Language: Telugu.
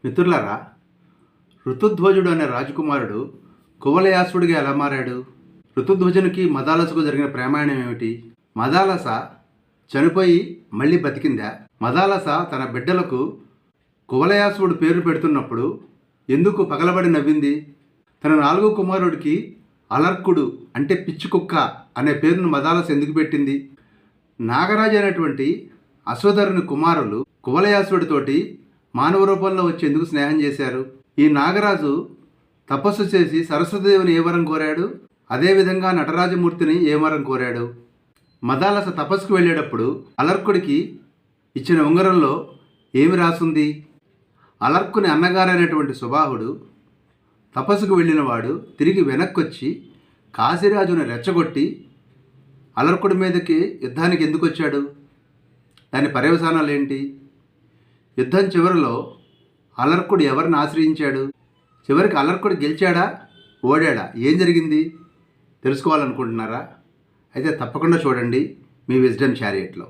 మిత్రులారా, ఋతుధ్వజుడు అనే రాజకుమారుడు కువలయాసుడిగా ఎలా మారాడు? ఋతుధ్వజునికి మదాలసకు జరిగిన ప్రయాణం ఏమిటి? మదాలస చనిపోయి మళ్ళీ బతికిందా? మదాలస తన బిడ్డలకు కువలయాసుడు పేరు పెడుతున్నప్పుడు ఎందుకు పగలబడి నవ్వింది? తన 4వ కుమారుడికి అలర్కుడు అంటే పిచ్చి కుక్క అనే పేరును మదాలస ఎందుకు పెట్టింది? నాగరాజు అయినటువంటి అశ్వధరుని కుమారులు కువలయాసుడితోటి మానవ రూపంలో వచ్చి ఎందుకు స్నేహం చేశారు? ఈ నాగరాజు తపస్సు చేసి సరస్వతీదేవిని ఏ వరం కోరాడు? అదేవిధంగా నటరాజమూర్తిని ఏ వరం కోరాడు? మదాలస తపస్సుకు వెళ్ళేటప్పుడు అలర్కుడికి ఇచ్చిన ఉంగరంలో ఏమి రాసుంది? అలర్కుని అన్నగారైనటువంటి సుబాహుడు తపస్సుకు వెళ్ళినవాడు తిరిగి వెనక్కొచ్చి కాశీరాజును రెచ్చగొట్టి అలర్కుడి మీదకి యుద్ధానికి ఎందుకు వచ్చాడు? దాని పర్యవసానాలు ఏంటి? యుద్ధం చివరిలో అలర్కుడు ఎవరిని ఆశ్రయించాడు? చివరికి అలర్కుడు గెలిచాడా, ఓడాడా? ఏం జరిగింది తెలుసుకోవాలనుకుంటున్నారా? అయితే తప్పకుండా చూడండి మీ విజ్డమ్ చారియట్లో.